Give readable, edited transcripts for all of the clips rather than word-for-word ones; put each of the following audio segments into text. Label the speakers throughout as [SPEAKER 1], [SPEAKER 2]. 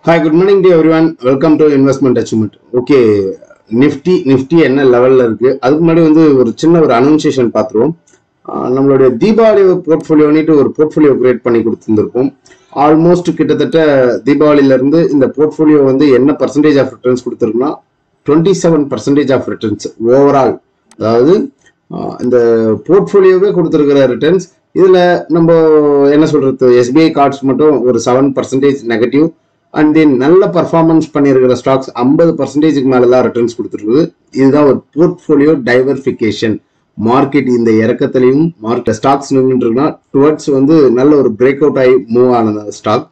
[SPEAKER 1] Hi, good morning to everyone. Welcome to Investment Achievement. Okay, Nifty என்ன லெவல்ல இருக்கு. அதுக்கு முன்னாடி ஒரு சின்ன அனௌன்சியேஷன் பார்த்துருவோம். நம்மளுடைய தீபாவளி போர்ட்ஃபோலியோனிட்டு ஒரு போர்ட்ஃபோலியோ கிரியேட் பண்ணி கொடுத்துருந்துருக்கோம். ஆல்மோஸ்ட் கிட்டத்தட்ட தீபாவளியில இருந்து இந்த போர்ட்ஃபோலியோ என்ன பர்சன்டேஜ் ஆஃப் ரிட்டர்ன்ஸ் கொடுத்துருக்குன்னா 27% ஆஃப் ரிட்டர்ன்ஸ் ஓவரால். அதாவது இந்த போர்ட்ஃபோலியோவே கொடுத்துருக்கிற ரிட்டர்ன்ஸ் இதுல நம்ம என்ன சொல்றது, எஸ்பிஐ கார்ட்ஸ் மட்டும் ஒரு 7% நெகட்டிவ். அண்ட் தென் நல்ல பர்ஃபார்மன்ஸ் பண்ணியிருக்கிற ஸ்டாக்ஸ் 50% மேலதான் ரிட்டர்ன்ஸ் கொடுத்துருக்குது. இதுதான் ஒரு போர்ட்ஃபோலியோ டைவர்பிகேஷன். மார்க்கெட் இந்த இறக்கத்திலையும் மார்க்கெட் ஸ்டாக்ஸ் நின்றுட்டுருக்குன்னா டுவர்ட்ஸ் நல்ல ஒரு பிரேக் அவுட் ஆகி மூவ் ஆன ஸ்டாக்.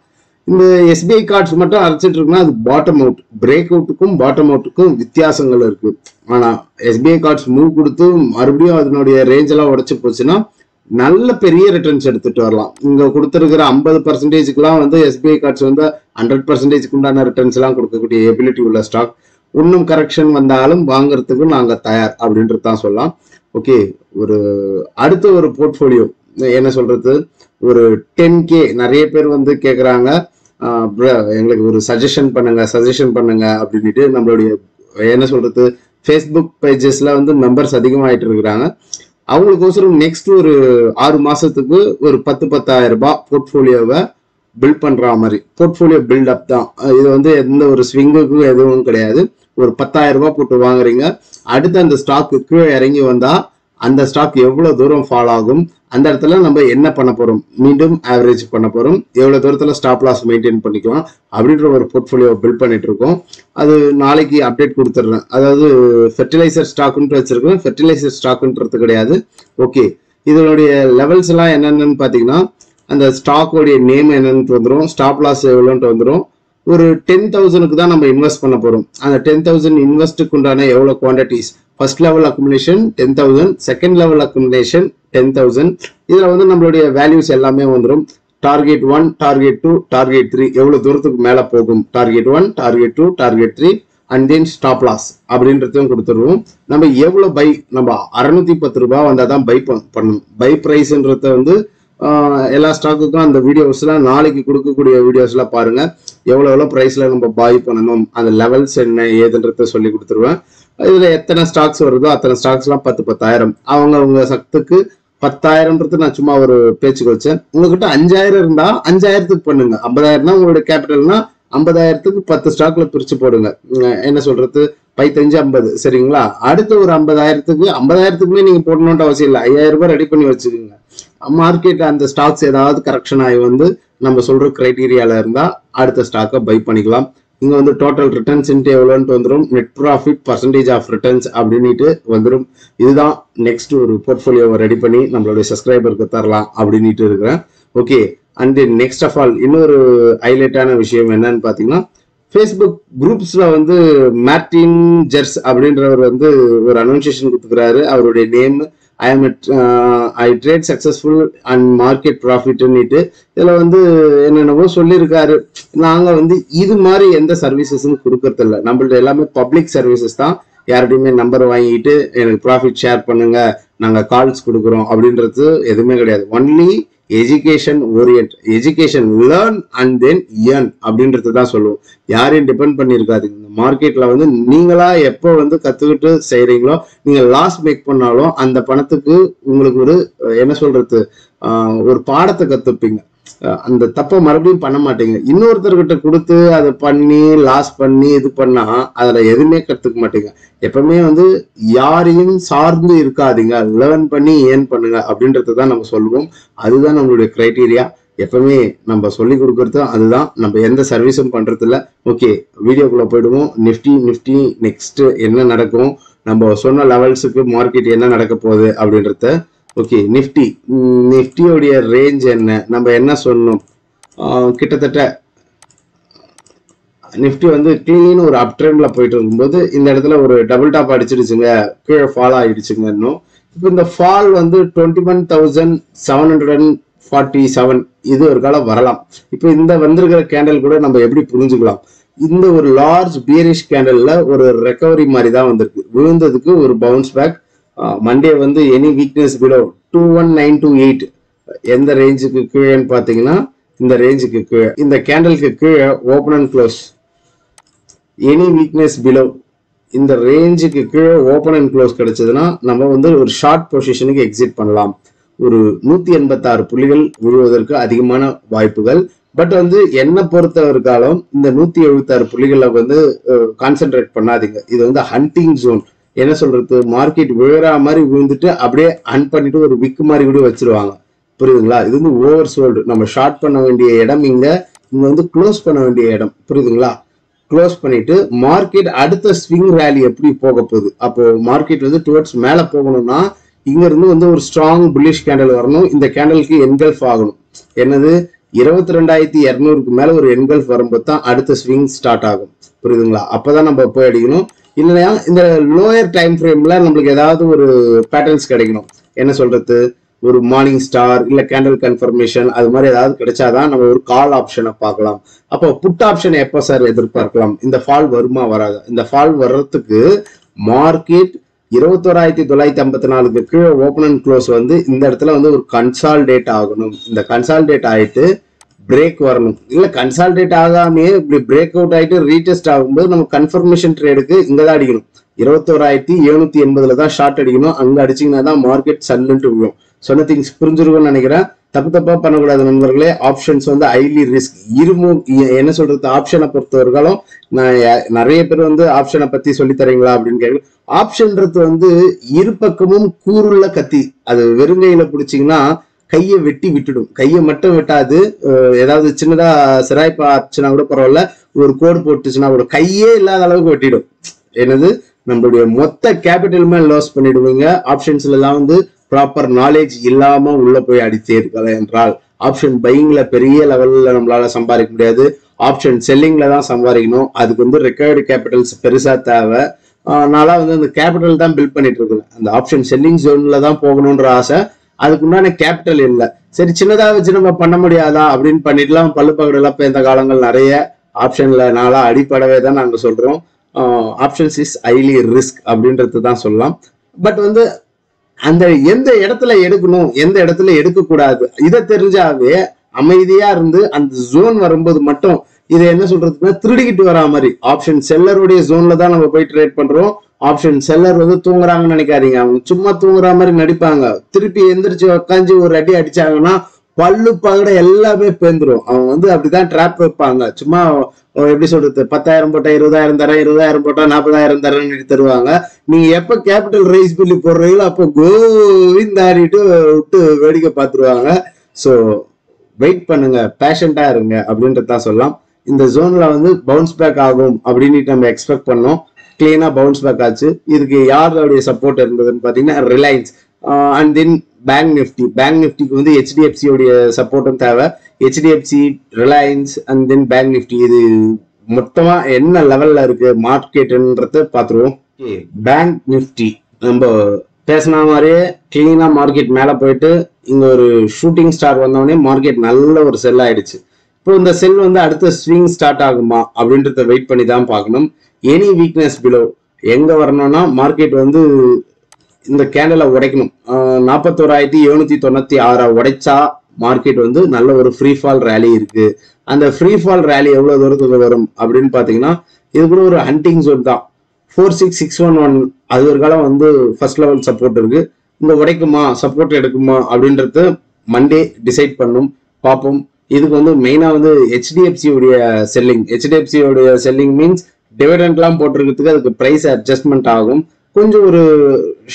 [SPEAKER 1] இந்த எஸ்பிஐ கார்ட்ஸ் மட்டும் அரைச்சிட்டு இருக்குன்னா அது பாட்டம் அவுட். பிரேக் அவுட்டுக்கும் பாட்டம் அவுட்டுக்கும் வித்தியாசங்கள் இருக்கு. ஆனா எஸ்பிஐ கார்ட்ஸ் மூவ் கொடுத்து மறுபடியும் அதனுடைய ரேஞ்ச் எல்லாம் உடைச்சு போச்சுன்னா நல்ல பெரிய ரிட்டர்ன்ஸ் எடுத்துட்டு வரலாம். இங்க கொடுத்துருக்கிற 50%க்குலாம் எஸ்பிஐ கார்ட்ஸ் 100% உண்டான ரிட்டர்ன்ஸ் எல்லாம் கொடுக்கக்கூடிய எபிலிட்டி உள்ள ஸ்டாக். இன்னும் கரெக்ஷன் வந்தாலும் வாங்குறதுக்கு நாங்க தயார் அப்படின்றது தான் சொல்லலாம். ஓகே, அடுத்த ஒரு போர்ட்ஃபோலியோ என்ன சொல்றது, ஒரு 10K நிறைய பேர் கேக்குறாங்க, எங்களுக்கு ஒரு சஜஷன் பண்ணுங்க அப்படின்ட்டு நம்மளுடைய என்ன சொல்றது ஃபேஸ்புக் பேஜஸ்ல மெம்பர்ஸ் அதிகமாயிட்டு இருக்கிறாங்க. அவங்களுக்கோசரம் நெக்ஸ்ட் ஒரு 6 மாசத்துக்கு ஒரு 10,000 ரூபாய் போர்ட்ஃபோலியோவை பில்ட் பண்ற மாதிரி போர்ட்ஃபோலியோ பில்டப் தான் இது. எந்த ஒரு ஸ்விங்குக்கும் எதுவும் கிடையாது. ஒரு 10,000 ரூபாய் போட்டு வாங்குறீங்க. அடுத்து அந்த ஸ்டாக்கு கீழே இறங்கி வந்தா அந்த ஸ்டாக் எவ்வளவு தூரம் ஃபால் ஆகும், அந்த இடத்துல நம்ம என்ன பண்ண போறோம், மீண்டும் ஆவரேஜ் பண்ண போறோம், எவ்வளவு தூரத்துல ஸ்டாப் லாஸ் மெயின்டைன் பண்ணிக்கலாம் அப்படின்ற ஒரு போர்ட்ஃபோலியோ பில்ட் பண்ணிட்டு இருக்கோம். அது நாளைக்கு அப்டேட் கொடுத்துட்றேன். அதாவது ஃபெர்டிலைசர் ஸ்டாக்ன்ட்டு வச்சிருக்கோம், ஃபெர்டிலைசர் ஸ்டாக்ன்றது கிடையாது. ஓகே, இதனுடைய லெவல்ஸ் எல்லாம் என்னென்னு பாத்தீங்கன்னா அந்த ஸ்டாக்கோடைய நேம் என்னன்னு வந்துடும், ஸ்டாப் லாஸ் எவ்வளோன்ட்டு வந்துடும். ஒரு 10,000க்கு தான் நம்ம இன்வெஸ்ட் பண்ண போறோம். அந்த 10,000 இன்வெஸ்ட்டுக்கு உண்டான எவ்வளவு quantities, first level accumulation 10,000, second level accumulation 10,000. இதுல நம்மளுடைய வேல்யூஸ் எல்லாமே வந்துடும். டார்கெட் 1, டார்கெட் 2, டார்கெட் 3 எவ்வளவு தூரத்துக்கு மேல போகும், target 1, target 2, target 3 and then stop loss அப்படின்றதையும் கொடுத்துருவோம். நம்ம எவ்வளவு பை, நம்ம 610 ரூபாய் வந்தாதான் பை பண்ணணும். பை பிரைஸ்ன்றத எல்லா ஸ்டாக்குக்கும் அந்த வீடியோஸ்லாம் நாளைக்கு கொடுக்கக்கூடிய வீடியோஸ்லாம் பாருங்க. எவ்வளவு பிரைஸ்ல நம்ம பாய் பண்ணணும், அந்த லெவல்ஸ் என்ன ஏதுன்றத சொல்லி கொடுத்துருவேன். இதுல எத்தனை ஸ்டாக்ஸ் வருதோ அத்தனை ஸ்டாக்ஸ் எல்லாம் 10,000 அவங்க சக்துக்கு 10,000ன்றது நான் சும்மா ஒரு பேச்சுக்கு வச்சேன். உங்ககிட்ட 5,000 இருந்தா 5,000க்கு பண்ணுங்க. 50,000 தான் உங்களுடைய கேபிட்டல்னா 50,000க்கு 10 ஸ்டாக்ல பிரிச்சு போடுங்க. என்ன சொல்றது, 5, 50 சரிங்களா. அடுத்து ஒரு 50,000க்குமே நீங்க போடணும்னு அவசியம் இல்லை. 5,000 ரூபாய் ரெடி பண்ணி வச்சுக்கோங்க. மார்க்கெட் அந்த ஸ்டாக்ஸ் ஏதாவது கரெக்ஷன் ஆகி நம்ம சொல்ற கிரைட்டீரியால இருந்தா அடுத்த ஸ்டாக்கை பை பண்ணிக்கலாம். இங்க டோட்டல் ரிட்டர்ன்ஸ் எவ்வளோன்ட்டு வந்துடும், net profit, percentage of returns அப்படின்ட்டு வந்துடும். இதுதான் நெக்ஸ்ட் ஒரு போர்ட்ஃபோலியோவை ரெடி பண்ணி நம்மளுடைய சப்ஸ்கிரைபருக்கு தரலாம் அப்படின்ட்டு இருக்கிறேன். Okay, and next of all இன்னொரு ஹைலைட்டான விஷயம் என்னன்னு பாத்தீங்கன்னா, ஃபேஸ்புக் குரூப்ஸ்ல மார்டின் ஜெர்ஸ் அப்படின்றவர் ஒரு அனௌன்சியேஷன் கொடுத்துக்கிறாரு. அவருடைய name I trade successful and market profit ன்னுட்டு இதுல என்னென்னவோ சொல்லியிருக்காரு. நாங்க இது மாதிரி எந்த சர்வீசஸும் கொடுக்கறது இல்லை. நம்மள்ட்ட எல்லாமே பப்ளிக் சர்வீசஸ் தான். யார்கிட்டயுமே நம்பர் வாங்கிட்டு எனக்கு ப்ராஃபிட் ஷேர் பண்ணுங்க, நாங்க கால்ஸ் கொடுக்குறோம் அப்படின்றது எதுவுமே கிடையாது. Only education orient, education learn and then earn அப்படின்றது தான் சொல்லுவோம். யாரையும் டிபெண்ட் பண்ணியிருக்காதுங்க. இந்த மார்க்கெட்ல நீங்களா எப்போ கத்துக்கிட்டு செய்யறீங்களோ, நீங்க லாஸ் மேக் பண்ணாலும் அந்த பணத்துக்கு உங்களுக்கு ஒரு என்ன சொல்றது, ஒரு பாடத்தை கத்துப்பீங்க. அந்த தப்பை மறுபடியும் பண்ண மாட்டீங்க. இன்னொருத்தர்கிட்ட கொடுத்து அதை பண்ணி லாஸ் பண்ணி இது பண்ணா அதுல எதுவுமே கத்துக்க மாட்டீங்க. எப்பவுமே யாரையும் சார்ந்து இருக்காதீங்க, லேர்ன் பண்ணி ஏன் பண்ணுங்க அப்படின்றதான் நம்ம சொல்லுவோம். அதுதான் நம்மளுடைய கிரைட்டீரியா. எப்பவுமே நம்ம சொல்லி கொடுக்கறது அதுதான். நம்ம எந்த சர்வீஸும் பண்றது இல்லை. ஓகே, வீடியோக்குள்ள போயிடுவோம். நிஃப்டி நெக்ஸ்ட் என்ன நடக்கும், நம்ம சொன்ன லெவல்ஸுக்கு மார்க்கெட் என்ன நடக்க போகுது அப்படின்றத. ஓகே, நிஃப்டியோடைய ரேஞ்ச் என்ன, நம்ம என்ன சொன்னோம், கிட்டத்தட்ட நிஃப்டி கிளீன் ஒரு அப் ட்ரெண்ட்ல போயிட்டு இருக்கும்போது இந்த இடத்துல ஒரு டபுள் டாப் அடிச்சிடுச்சுங்க, கீழே ஃபால் ஆயிடுச்சுங்க. இன்னும் இப்போ இந்த ஃபால் 21,747 இது ஒரு காலம் வரலாம். இப்போ இந்த வந்திருக்கிற கேண்டல் கூட நம்ம எப்படி புரிஞ்சுக்கலாம், இந்த ஒரு லார்ஜ் பியரிஷ் கேண்டல்ல ஒரு ரெக்கவரி மாதிரி தான் வந்திருக்கு. விழுந்ததுக்கு ஒரு bounce back. Monday any weakness below 21,928 எந்த ரேஞ்சுக்கு கீழேன்னு பாத்தீங்கன்னா இந்த ரேஞ்சுக்கு கீழே, இந்த கேண்டலுக்கு கீழே open and close, any weakness below இந்த ரேஞ்சுக்கு கீழே ஓப்பன் அண்ட் க்ளோஸ் கிடைச்சதுன்னா நம்ம வந்து ஒரு ஷார்ட் பொசிஷனுக்கு எக்ஸிட் பண்ணலாம். ஒரு 186 புள்ளிகள் விழுவதற்கு அதிகமான வாய்ப்புகள். பட் வந்து என்ன பொறுத்தவரைக்காலும் இந்த 176 புள்ளிகளை வந்து கான்சென்ட்ரேட் பண்ணாதீங்க. இது வந்து ஹண்டிங் ஜோன். என்ன சொல்றது, மார்க்கெட் விழுற மாதிரி விழுந்துட்டு அப்படியே ஹண்ட் பண்ணிட்டு ஒரு விக்கு மாதிரி கூட வச்சிருவாங்க. புரியுதுங்களா? இது வந்து ஓவர் சோல்டு. நம்ம ஷார்ட் பண்ண வேண்டிய இடம் இங்க வந்து க்ளோஸ் பண்ண வேண்டிய இடம். புரியுதுங்களா? க்ளோஸ் பண்ணிட்டு மார்க்கெட் அடுத்த ஸ்விங் ரேலி எப்படி போக போகுது, அப்போ மார்க்கெட் வந்து டுவர்ட்ஸ் மேல போகணும்னா இங்க இருந்து வந்து ஒரு ஸ்ட்ராங் புல்லிஷ் கேண்டல் வரணும். இந்த கேண்டலுக்கு என்கல்ஃப் ஆகணும். என்னது, 22,200க்கு மேல ஒரு என்கல்ஃப் வரும்போது தான் அடுத்த ஸ்விங் ஸ்டார்ட் ஆகும். புரியுதுங்களா? அப்பதான் நம்ம போய் அடிக்கணும். இல்லையா இந்த லோயர் டைம் ஃப்ரேம்ல நம்மளுக்கு ஏதாவது ஒரு பேட்டர்ன்ஸ் கிடைக்கணும். என்ன சொல்றது, ஒரு மார்னிங் ஸ்டார் இல்ல கேண்டல் கன்ஃபர்மேஷன் அது மாதிரி ஏதாவது கிடைச்சாதான் நம்ம ஒரு கால் ஆப்ஷனை பார்க்கலாம். அப்போ புட் ஆப்ஷன் எப்போ சார் எதிர்பார்க்கலாம்? இந்த ஃபால் வருமா வராது? இந்த ஃபால் வர்றதுக்கு மார்க்கெட் 21,954க்கு கீழே ஓப்பன் அண்ட் க்ளோஸ் வந்து இந்த இடத்துல வந்து ஒரு கன்சால்டேட் ஆகணும். இந்த கன்சால்டேட் ஆயிட்டு பிரேக் வரணும். இல்ல கன்சால்டேட் ஆகாமே இப்படி பிரேக் அவுட் ஆயிட்டு ரீடெஸ்ட் ஆகும்போது நம்ம கன்ஃபர்மேஷன் ட்ரேடுக்கு இங்கதான் அடிக்கணும். 21,780 தான் ஷார்ட் அடிக்கணும். அங்க அடிச்சீங்கன்னா தான் மார்க்கெட் சல்லுன்ட்டு விழும். சொன்ன திங்ஸ் புரிஞ்சிருக்கும்னு நினைக்கிறேன். தப்பா பண்ணக்கூடாது நண்பர்களே. ஆப்ஷன்ஸ் வந்து ஹைலி ரிஸ்க். என்ன சொல்றது, ஆப்ஷனை பொறுத்தவரைக்கும் நான் நிறைய பேர் வந்து ஆப்ஷனை பத்தி சொல்லி தரீங்களா அப்படின்னு கேட்க, ஆப்ஷன்றது வந்து இரு பக்கமும் கூறுள்ள கத்தி. அது வெறுங்கையில பிடிச்சிங்கன்னா கையை வெட்டி விட்டுடும். கையை மட்டும் வெட்டாது, ஏதாவது சின்னதா சிராய்ப்பா ஆச்சுன்னா கூட பரவாயில்ல, ஒரு கோடு போட்டுச்சுன்னா கூட கையே இல்லாத அளவுக்கு வெட்டிடும். என்னது, நம்மளுடைய மொத்த கேபிட்டலுமே லாஸ் பண்ணிடுவீங்க. ஆப்ஷன்ஸ்ல எல்லாம் வந்து ப்ராப்பர் நாலேஜ் இல்லாம உள்ள போய் அடித்தீர்கள் என்றால் ஆப்ஷன் பையிங்ல பெரிய லெவல்ல நம்மளால சம்பாதிக்க முடியாது. ஆப்ஷன் செல்லிங்ல தான் சம்பாதிக்கணும். அதுக்கு வந்து ரெக்கார்டு கேபிட்டல்ஸ் பெருசா தேவை. நாளா வந்து அந்த கேபிட்டல் தான் பில்ட் பண்ணிட்டு இருக்கேன். அந்த ஆப்ஷன் செல்லிங் ஜோன்ல தான் போகணும்ன்ற ஆசை. அதுக்கு உண்டான கேபிட்டல் இல்லை. சரி, சின்னதா வச்சு நம்ம பண்ண முடியாதா அப்படின்னு பண்ணிட்டுலாம் பல்லு பகடெல்லாம் இப்போ இந்த காலங்கள் நிறைய ஆப்ஷன்ல நாளா அடிப்படவே தான் நாங்க சொல்றோம். ஆப்ஷன்ஸ் இஸ் ஹைலி ரிஸ்க் அப்படின்றது தான் சொல்லலாம். பட் வந்து அந்த எந்த இடத்துல எடுக்கணும் எந்த இடத்துல எடுக்க கூடாது இதை தெரிஞ்சாவே அமைதியா இருந்து அந்த ஜோன் வரும்போது மட்டும் இதை என்ன சொல்றதுன்னா திருடிக்கிட்டு வரா மாதிரி. ஆப்ஷன் செல்லருடைய ஜோன்ல தான் நம்ம போய் ட்ரேட் பண்றோம். ஆப்ஷன் செல்லர் வந்து தூங்குறாங்கன்னு நினைக்காதீங்க. அவங்க சும்மா தூங்குற மாதிரி நடிப்பாங்க. திருப்பி எந்திரிச்சு உக்காந்து ஒரு அடி அடிச்சாங்கன்னா பல்லு பகட எல்லாமே பேந்துரும். அவங்க வந்து அப்படிதான் ட்ராப் வைப்பாங்க. சும்மா எப்படி சொல்றது, 10,000 போட்டா 20,000 தரேன், 20,000 போட்டா 40,000 தரேன்னு தருவாங்க. நீங்க எப்ப கேபிட்டல் ரைஸ் பண்ணி போடுறீங்களோ அப்போ கோவிந்தாடிட்டு விட்டு வேடிக்கை பார்த்துருவாங்க. ஸோ வெயிட் பண்ணுங்க, பேஷண்டா இருங்க அப்படின்றதான் சொல்லலாம். இந்த ஜோன்ல வந்து பவுன்ஸ் பேக் ஆகும் அப்படின்னு நம்ம எக்ஸ்பெக்ட் பண்ணோம். கிளீனா பவுன்ஸ் பேக் ஆச்சு. இதுக்கு யாருடைய சப்போர்ட் இருந்ததுன்னு பாத்தீங்கன்னா Reliance and then bank Nifty. Bank நிஃப்டிக்கு வந்து ஹெச்டிஎஃப்சி உடைய சப்போர்ட்டும் தேவை. HDFC, Reliance and then bank Nifty, இது மொத்தமா என்ன லெவல்ல இருக்கு மார்க்கெட்ன்றத பாத்துருவோம். பேங்க் நிஃப்டி நம்ம பேசின மாதிரியே கிளீனா மார்க்கெட் மேல போயிட்டு இங்க ஒரு ஷூட்டிங் ஸ்டார் வந்தோடனே மார்க்கெட் நல்ல ஒரு செல் ஆயிடுச்சு. இப்போ இந்த செல் வந்து அடுத்த ஸ்விங் ஸ்டார்ட் ஆகுமா அப்படின்றத வெயிட் பண்ணி தான் பார்க்கணும். எனி வீக்னஸ் பிலோ எங்க வரணும்னா மார்க்கெட் வந்து இந்த கேண்டலை உடைக்கணும். 41,796 உடைச்சா மார்க்கெட் வந்து நல்ல ஒரு ஃப்ரீ ஃபால் ரேலி இருக்கு. அந்த ஃப்ரீ ஃபால் ரேலி எவ்வளவு தூரத்துக்கு வரும் அப்படின்னு பாத்தீங்கன்னா இது கூட ஒரு ஹண்டிங் ஜோன் தான். 46,611 அது ஒரு காலம் வந்து ஃபர்ஸ்ட் லெவல் சப்போர்ட் இருக்கு. இந்த உடைக்குமா சப்போர்ட் எடுக்குமா அப்படின்றது மண்டே டிசைட் பண்ணும், பார்ப்போம். இதுக்கு வந்து மெயினா வந்து ஹெச்டிஎஃப்சி உடைய செல்லிங் மீன்ஸ் டிவிடெண்ட் எல்லாம் போட்டிருக்கிறதுக்கு அதுக்கு பிரைஸ் அட்ஜஸ்ட்மெண்ட் ஆகும். கொஞ்சம் ஒரு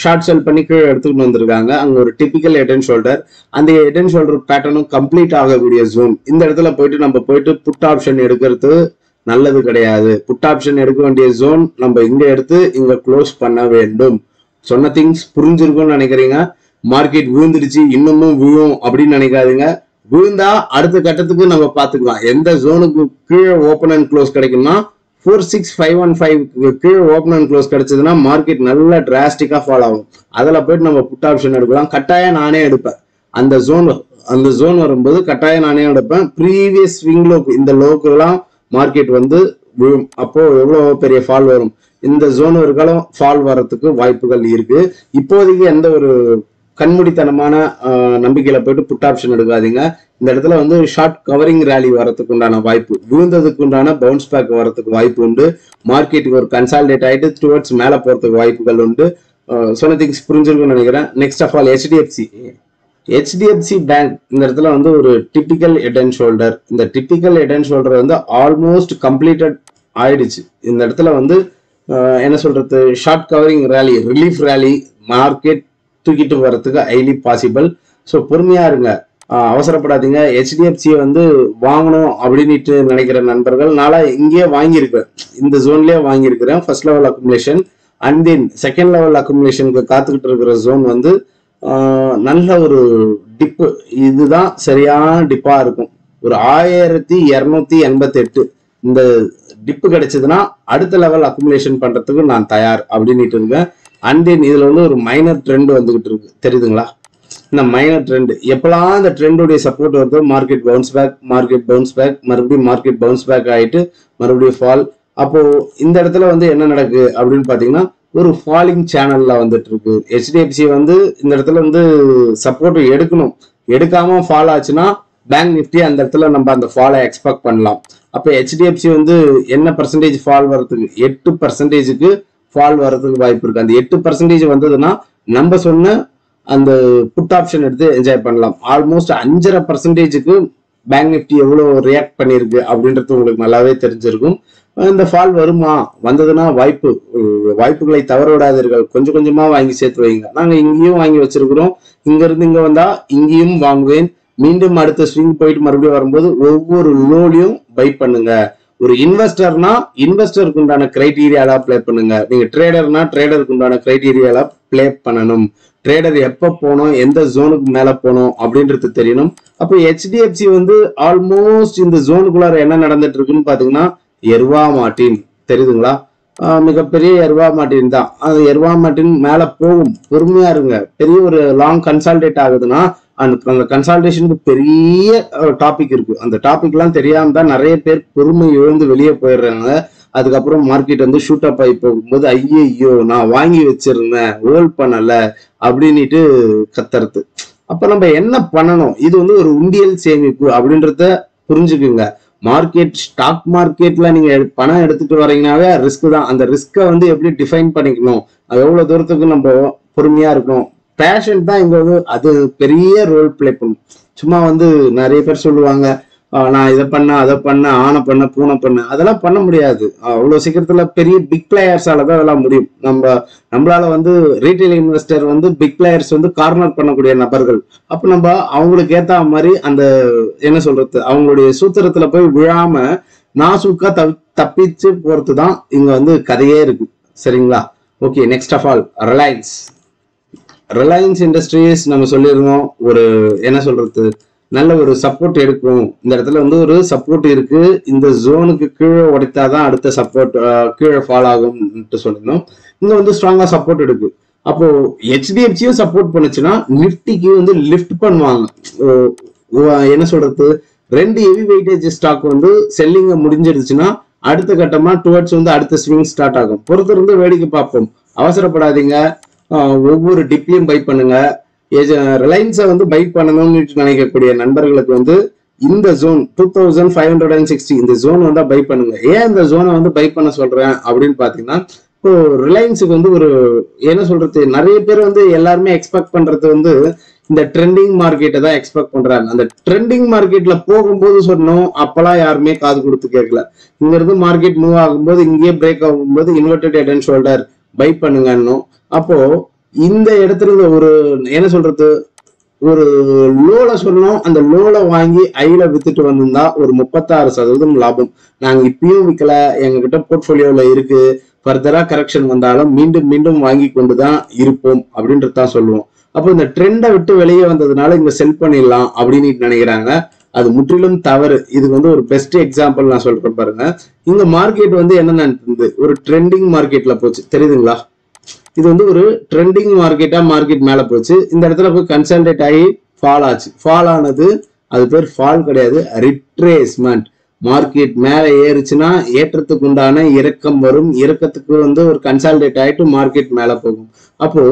[SPEAKER 1] ஷார்ட் செல் பண்ணி கீழே எடுத்துக்கிட்டு வந்திருக்காங்க. அங்க ஒரு டிபிக்கல் ஹெட் அண்ட் ஷோல்டர், அந்த ஹெட் அண்ட் ஷோல்டர் பேட்டர்னும் கம்ப்ளீட் ஆகக்கூடிய ஜோன். இந்த இடத்துல போயிட்டு நம்ம புட் ஆப்ஷன் எடுக்கிறது நல்லது கிடையாது. புட் ஆப்ஷன் எடுக்க வேண்டிய ஜோன் நம்ம இங்க எடுத்து இங்க க்ளோஸ் பண்ண வேண்டும். சொன்ன திங்ஸ் புரிஞ்சிருக்கும்னு நினைக்கிறீங்க. மார்க்கெட் விழுந்துடுச்சு இன்னமும் விழும் அப்படின்னு நினைக்காதீங்க. விழுந்தா அடுத்த கட்டத்துக்கு நம்ம பாத்துக்கலாம். எந்த ஜோனுக்கு கீழே ஓப்பன் அண்ட் க்ளோஸ் கிடைக்கும்னா 46,515 கீழே ஓப்பன் அண்ட் க்ளோஸ் கிடைச்சதுன்னா மார்க்கெட் நல்லா டிராஸ்டிக்கா ஃபால் ஆகும். அதில் போயிட்டு நம்ம புட் ஆப்ஷன் எடுக்கலாம். கட்டாயம் நானே எடுப்பேன். அந்த ஜோன் வரும்போது கட்டாயம் நானே எடுப்பேன். ப்ரீவியஸ் ஸ்விங் லோக்கு, இந்த லோக்குலாம் மார்க்கெட் வந்து விழும். அப்போ எவ்வளவு பெரிய ஃபால் வரும். இந்த ஜோன் ஒரு காலம் ஃபால் வர்றதுக்கு வாய்ப்புகள் இருக்கு. இப்போதைக்கு எந்த ஒரு கண்மூடித்தனமான நம்பிக்கையில போயிட்டு புட் ஆப்ஷன் எடுக்காதீங்க. இந்த இடத்துல வந்து ஷார்ட் கவரிங் ரேலி வரதுக்கு உண்டான வாய்ப்பு, விழுந்ததுக்கு உண்டான பவுன்ஸ் பேக் வரதுக்கு வாய்ப்பு உண்டு. மார்க்கெட்டுக்கு ஒரு கன்சாலிடேட் ஆயிட்டு டுவர்ட்ஸ் மேல போறதுக்கு வாய்ப்புகள் உண்டு. சொன்ன திங்ஸ் புரிஞ்சிருக்கும்னு நினைக்கிறேன். Next of all HDFC bank இந்த இடத்துல வந்து ஒரு டிபிக்கல் ஹெட் அண்ட் ஷோல்டர். இந்த டிபிக்கல் ஹெட் அண்ட் ஷோல்டர் வந்து ஆல்மோஸ்ட் கம்ப்ளீட்டட் ஆயிடுச்சு. இந்த இடத்துல வந்து என்ன சொல்றது, short covering rally, relief rally market தூக்கிட்டு வர்றதுக்கு ஹைலி பாசிபிள். ஸோ பொறுமையா இருங்க, அவசரப்படாதீங்க. ஹெச்டிஎஃப்சியை வந்து வாங்கணும் அப்படின்ட்டு நினைக்கிற நண்பர்கள், நான் இங்கேயே வாங்கியிருக்கிறேன், இந்த ஜோன்லயே வாங்கியிருக்கிறேன் first level accumulation. And then second level அக்குமுலேஷனுக்கு காத்துக்கிட்டு இருக்கிற ஜோன் வந்து நல்ல ஒரு டிப்பு, இதுதான் சரியான டிப்பா இருக்கும். ஒரு 1288 இந்த டிப்பு கிடைச்சதுன்னா அடுத்த லெவல் அக்குமுலேஷன் பண்றதுக்கு நான் தயார் அப்படின்ட்டு இருக்கேன். அண்ட் தென் இதுல வந்து ஒரு மைனர் ட்ரெண்ட் வந்துகிட்டு இருக்கு, தெரியுதுங்களா? இந்த மைனர் ட்ரெண்ட் எப்பெல்லாம் இந்த ட்ரெண்டோடைய சப்போர்ட் வருதோ மார்க்கெட் பவுன்ஸ் பேக், மறுபடியும் மார்க்கெட் பவுன்ஸ் பேக் ஆயிட்டு மறுபடியும் ஃபால். அப்போ இந்த இடத்துல வந்து என்ன நடக்கு அப்படின்னு பாத்தீங்கன்னா ஒரு ஃபாலிங் சேனல்ல வந்துட்டு இருக்கு. ஹெச்டிஎஃப்சி வந்து இந்த இடத்துல வந்து சப்போர்ட் எடுக்கணும், எடுக்காம ஃபால் ஆச்சுன்னா பேங்க் நிஃப்டி அந்த இடத்துல நம்ம அந்த ஃபாலை எக்ஸ்பெக்ட் பண்ணலாம். அப்ப ஹெச்டிஎஃப்சி வந்து என்ன பர்சன்டேஜ் ஃபால் வர்றதுக்கு, 8% ஃபால் வர்றதுக்கு வாய்ப்பு இருக்கு. அந்த 8% வந்ததுன்னா நம்ம சொன்ன அந்த புட் ஆப்ஷன் எடுத்து என்ஜாய் பண்ணலாம். ஆல்மோஸ்ட் 5.5% பேங்க் நிஃப்டி எவ்வளவு ரியாக்ட் பண்ணிருக்கு அப்படின்றது உங்களுக்கு நல்லாவே தெரிஞ்சிருக்கும். இந்த ஃபால் வருமா, வந்ததுன்னா வாய்ப்புகளை தவற விடாதீர்கள். கொஞ்சம் கொஞ்சமா வாங்கி சேர்த்து வைங்க. நாங்க இங்கேயும் வாங்கி வச்சிருக்கிறோம், இங்க இருந்து இங்க வந்தா இங்கேயும் வாங்குவேன். மீண்டும் அடுத்த ஸ்விங் போயிட்டு மறுபடியும் வரும்போது ஒவ்வொரு லோலையும் பை பண்ணுங்க. ஒரு இன்வெஸ்டர்னா இன்வெஸ்டருக்கு உண்டான கிரைடீரியால பிளே பண்ணுங்க. நீங்க ட்ரேடர்னா ட்ரேடருக்கு உண்டான கிரைடீரியால பிளே பண்ணணும். ட்ரேடர் எப்ப போனோம், எந்த ஜோனுக்கு மேல போனோம் அப்படின்றது தெரியணும். அப்போ ஹெச்டிஎஃப்சி வந்து ஆல்மோஸ்ட் இந்த ஜோனுக்குள்ளார என்ன நடந்துட்டு இருக்குன்னு பாத்தீங்கன்னா எர்வா மார்டின், தெரியுதுங்களா? மிகப்பெரிய எர்வா மார்டின் தான். அது எர்வா மார்டின் மேல போகும், பொறுமையா இருங்க. பெரிய ஒரு லாங் கன்சால்டேட் ஆகுதுன்னா அந்த கன்சால்டேஷனுக்கு பெரிய டாபிக் இருக்கு. அந்த டாபிக் எல்லாம் தெரியாம தான் நிறைய பேர் பொறுமை இழந்து வெளியே போயிடுறாங்க. அதுக்கப்புறம் மார்க்கெட் வந்து ஷூட் அப் ஆகி போகும்போது ஐயோ நான் வாங்கி வச்சிருந்தேன், ஹோல்ட் பண்ணல அப்படின்ட்டு கத்துறது. அப்ப நம்ம என்ன பண்ணணும், இது வந்து ஒரு உண்டியல் சேமிப்பு அப்படின்றத புரிஞ்சுக்குங்க. ஸ்டாக் மார்க்கெட்ல நீங்க பணம் எடுத்துட்டு வரீங்கன்னாவே ரிஸ்க் தான். அந்த ரிஸ்கை வந்து எப்படி டிஃபைன் பண்ணிக்கணும், எவ்வளவு தூரத்துக்கு நம்ம பொறுமையா இருக்கணும், பேஷன் தான் இங்க வந்து அது பெரிய ரோல் பிளே பண்ணும். சும்மா வந்து நிறைய பேர் சொல்லுவாங்க நான் இதை பண்ண அதை பண்ண ஆனை பண்ண பூனை பண்ண, அதெல்லாம் பண்ண முடியாது. அவ்வளவு சீக்கிரத்துல பெரிய பிக் பிளேயர்ஸால தான் அதெல்லாம் முடியும். நம்மளால வந்து ரீட்டைல் இன்வெஸ்டர் வந்து பிக் பிளேயர்ஸ் வந்து கார்னர் பண்ணக்கூடிய நபர்கள். அப்ப நம்ம அவங்களுக்கு ஏத்த மாதிரி அந்த என்ன சொல்றது, அவங்களுடைய சூத்திரத்துல போய் விழாம நாசுக்கா தப்பிச்சு போறது தான் இங்க வந்து கதையே இருக்கு, சரிங்களா? Okay, next of all Reliance Industries நம்ம சொல்லியிருந்தோம். ஒரு என்ன சொல்றது, நல்ல ஒரு சப்போர்ட் எடுக்கும். இந்த இடத்துல வந்து ஒரு சப்போர்ட் இருக்கு, இந்த ஜோனுக்கு கீழே உடைத்தாதான் அடுத்த சப்போர்ட் கீழே ஃபால் ஆகும்னு சொல்லியிருந்தோம். இங்க வந்து ஸ்ட்ராங்கா சப்போர்ட் எடுக்கு. அப்போ ஹெச்டிஎஃப்சியும் சப்போர்ட் பண்ணுச்சுன்னா நிஃப்டிக்கு வந்து லிஃப்ட் பண்ணுவாங்க. என்ன சொல்றது, 2 ஹெவி வெயிட்டேஜ் ஸ்டாக் வந்து செல்லிங்க முடிஞ்சிருச்சுன்னா அடுத்த கட்டமா டுவர்ட்ஸ் வந்து அடுத்த ஸ்விங் ஸ்டார்ட் ஆகும். பொறுத்திருந்து வேடிக்கை பார்ப்போம், அவசரப்படாதீங்க. ஒவ்வொரு டிப்லையும் பை பண்ணுங்க. ரிலையன்ஸை வந்து பை பண்ணணும்னு நினைக்கக்கூடிய நண்பர்களுக்கு வந்து இந்த ஜோன் 2560 இந்த ஜோன் வந்து பை பண்ணுங்க. ஏன் இந்த ஜோனை வந்து பை பண்ண சொல்றேன் அப்படின்னு பாத்தீங்கன்னா, இப்போ ரிலையன்ஸுக்கு வந்து ஒரு என்ன சொல்றது, நிறைய பேர் வந்து எல்லாருமே எக்ஸ்பெக்ட் பண்றது வந்து இந்த ட்ரெண்டிங் மார்க்கெட்டை தான் எக்ஸ்பெக்ட் பண்றாங்க. அந்த ட்ரெண்டிங் மார்க்கெட்ல போகும்போது சொன்னோம், அப்பெல்லாம் யாருமே காது கொடுத்து கேட்கல. இங்க இருந்து மார்க்கெட் மூவ் ஆகும்போது, இங்கேயே பிரேக் ஆகும்போது inverted head and shoulder buy பண்ணுங்கன்னு. அப்போ இந்த இடத்துல ஒரு என்ன சொல்றது, ஒரு லோல சொன்னோம், அந்த லோல வாங்கி ஐல வித்துட்டு வந்திருந்தா ஒரு 36% லாபம். நாங்க இப்பயும் விற்கல, எங்க கிட்ட போர்ட்போலியோல இருக்கு. ஃபர்தரா கரெக்ஷன் வந்தாலும் மீண்டும் மீண்டும் வாங்கி கொண்டுதான் இருப்போம் அப்படின்றதான் சொல்லுவோம். அப்போ இந்த ட்ரெண்டை விட்டு வெளியே வந்ததுனால இங்க செல் பண்ணிடலாம் அப்படின்னு நினைக்கிறாங்க. அது முற்றிலும் தவறு. இதுக்கு வந்து ஒரு பெஸ்ட் எக்ஸாம்பிள் நான் சொல்றேன் பாருங்க. இங்க மார்க்கெட் வந்து என்ன நடந்தது, ஒரு ட்ரெண்டிங் மார்க்கெட்ல போச்சு, தெரியுதுங்களா? இது வந்து ஒரு ட்ரெண்டிங் மார்க்கெட்டா மார்க்கெட் மேல போச்சு. இந்த இடத்துல போய் கன்சல்டேட் ஆகி ஃபால் ஆச்சு. ஃபால் ஆனது அது பேர் ஃபால் கிடையாது, ரிட்ரேஸ்மெண்ட். மார்க்கெட் மேல ஏறுச்சுன்னா ஏற்றத்துக்கு உண்டான இறக்கம் வரும், இறக்கத்துக்கு வந்து ஒரு கன்சால்டேட் ஆயிட்டு மார்க்கெட் மேல போகும். அப்போ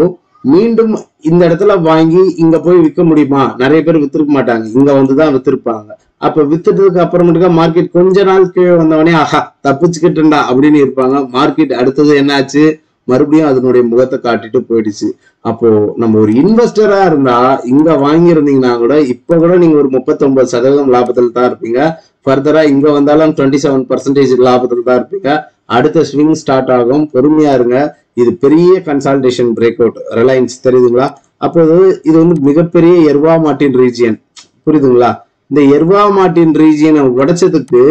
[SPEAKER 1] மீண்டும் இந்த இடத்துல வாங்கி இங்க போய் விற்க முடியுமா? நிறைய பேர் வித்திருக்க மாட்டாங்க, இங்க வந்துதான் வித்திருப்பாங்க. அப்ப வித்துட்டதுக்கு அப்புறமேட்டுக்கா மார்க்கெட் கொஞ்ச நாள் கீழே வந்தவனே ஆஹா தப்பிச்சுக்கிட்டுண்டா அப்படின்னு இருப்பாங்க. மார்க்கெட் அடுத்தது என்ன ஆச்சு? மறுபடியும் அதனுடைய முகத்தை காட்டிட்டு போயிடுச்சு. அப்போ நம்ம ஒரு இன்வெஸ்டரா இருந்தா இங்க வாங்கியிருந்தீங்கன்னா கூட இப்ப கூட நீங்க ஒரு 39% லாபத்தில் தான் இருப்பீங்க. ஃபர்தரா இங்க வந்தாலும் 27% லாபத்தில் தான் இருப்பீங்க. அடுத்த ஸ்விங் ஸ்டார்ட் ஆகும், பொறுமையா இருங்க. இது பெரிய கன்சால்டேஷன் பிரேக் அவுட் ரிலையன்ஸ் தெரியுதுங்களா? அப்போ இது வந்து மிகப்பெரிய எர்வா மார்டின் ரீஜியன், புரியுதுங்களா? இந்த எர்வா மார்டின் ரீஜியனை உடைச்சதுக்கு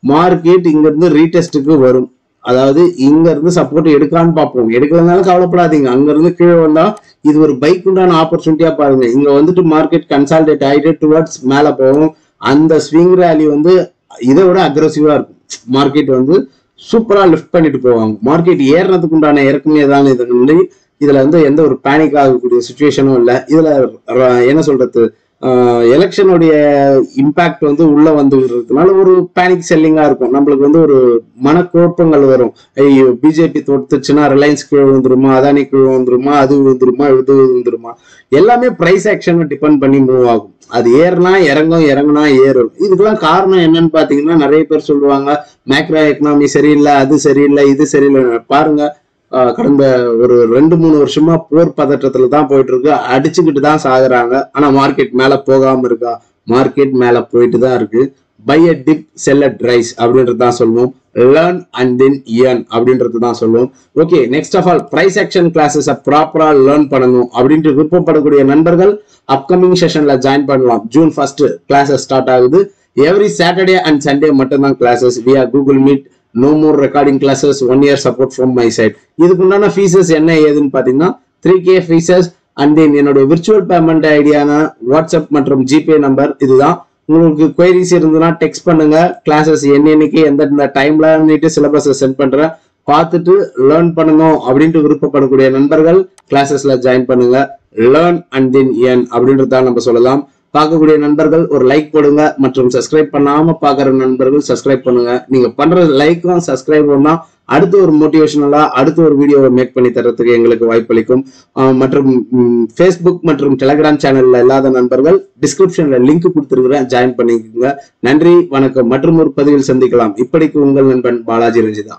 [SPEAKER 1] மார்க்கெட் இங்க இருந்து ரீடெஸ்டுக்கு வரும். அதாவது இங்க இருந்து சப்போர்ட் எடுக்கான்னு பார்ப்போம். எடுக்கலனாலும் கவலைப்படாதீங்க, அங்க இருந்து கீழே வந்தா இது ஒரு பைக் உண்டான ஆப்பர்ச்சுனிட்டியா பாருங்க. இங்க வந்துட்டு மார்க்கெட் கன்சால்டேட் ஆகிட்டு டுவர்ட்ஸ் மேல போகும். அந்த ஸ்விங் ரேலி வந்து இதை விட அக்ரெசிவா இருக்கும். மார்க்கெட் வந்து சூப்பரா லிஃப்ட் பண்ணிட்டு போவாங்க. மார்க்கெட் ஏறினதுக்கு உண்டான இறக்குமே தான் இது. இதுல வந்து எந்த ஒரு பேனிக் ஆகக்கூடிய சுச்சுவேஷனும் இல்லை. இதுல என்ன சொல்றது, எலெக்ஷனுடைய இம்பாக்ட் வந்து உள்ள வந்துக்கிறதுனால ஒரு பேனிக் செல்லிங்கா இருக்கும். நம்மளுக்கு வந்து ஒரு மனக்குழப்பங்கள் வரும். ஐயோ பிஜேபி தோத்துச்சுன்னா ரிலையன்ஸ் கீழே வந்துருமா, அதானி கீழே வந்துருமா, அது வந்துருமா, இது வந்துருமா, எல்லாமே பிரைஸ் ஆக்ஷனை டிபெண்ட் பண்ணி மூவ் ஆகும். அது ஏறினா இறங்கும், இறங்குனா ஏறும். இதுக்கெல்லாம் காரணம் என்னன்னு பாத்தீங்கன்னா நிறைய பேர் சொல்லுவாங்க மேக்ரோ எக்கனாமி சரியில்லை, அது சரியில்லை, இது சரியில்லை. பாருங்க கடந்த ஒரு 2-3 வருஷமா போர் பதற்றத்துல தான் போயிட்டு இருக்கு, அடிச்சுக்கிட்டு தான் சாகுறாங்க. ஆனா மார்க்கெட் மேல போகாம இருக்கா? மார்க்கெட் மேல போயிட்டு தான் இருக்கு. Buy a dip sell at rise அப்படின்றது தான் சொல்லுவோம். லேர்ன் அண்ட் தென் ஏர்ன் அப்படின்றது தான் சொல்லுவோம். Okay, next of all price action classes ப்ராப்பரா லேர்ன் பண்ணணும் அப்படின்ட்டு விருப்பப்படக்கூடிய நண்பர்கள் அப்கமிங் செஷன்ல ஜாயின் பண்ணலாம். June 1 கிளாஸஸ் ஸ்டார்ட் ஆகுது. எவ்ரி சாட்டர்டே அண்ட் சண்டே மட்டும்தான் classes via Google Meet. No more recording classes, 1 year support from my side. இதுக்குண்டான ஃபீஸஸ் என்ன ஏதுன்னு பாத்தீங்கன்னா 3K ஃபீஸஸ் அண்ட் தென் என்னுடைய விர்ச்சுவல் பேமெண்ட் ஐடியான வாட்ஸ்அப் மற்றும் ஜிபே நம்பர் இதுதான். உங்களுக்கு குவைரிஸ் இருந்ததுன்னா டெக்ஸ்ட் பண்ணுங்க. கிளாஸஸ் என்னைக்கு எந்த டைம்ல சிலபஸை சென்ட் பண்றேன், பார்த்துட்டு லேர்ன் பண்ணணும் அப்படின்ட்டு விருப்பப்படக்கூடிய நண்பர்கள் கிளாஸஸ்ல ஜாயின் பண்ணுங்க. லேர்ன் அண்ட் தென் ஏர்ன் அப்படின்றதான் நம்ம சொல்லலாம். பார்க்கக்கூடிய நண்பர்கள் ஒரு லைக் போடுங்க, மற்றும் சப்ஸ்கிரைப் பண்ணாம பாக்குற நண்பர்கள் சப்ஸ்கிரைப் பண்ணுங்க. நீங்க பண்ற லைக்கும் சப்ஸ்கிரைபும் தான் அடுத்த ஒரு மோட்டிவேஷனலா அடுத்த ஒரு வீடியோவை மேக் பண்ணி தரத்துக்கு எங்களுக்கு வாய்ப்பளிக்கும். மற்றும் ஃபேஸ்புக் மற்றும் டெலிகிராம் சேனல்ல இல்லாத நண்பர்கள் டிஸ்கிரிப்ஷன்ல லிங்க் கொடுத்துருக்கிறேன், ஜாயின் பண்ணிக்கோங்க. நன்றி, வணக்கம். மற்றும் ஒரு பதிவில் சந்திக்கலாம். இப்படிக்கு உங்கள் நண்பன் பாலாஜி ரஞ்சிதா.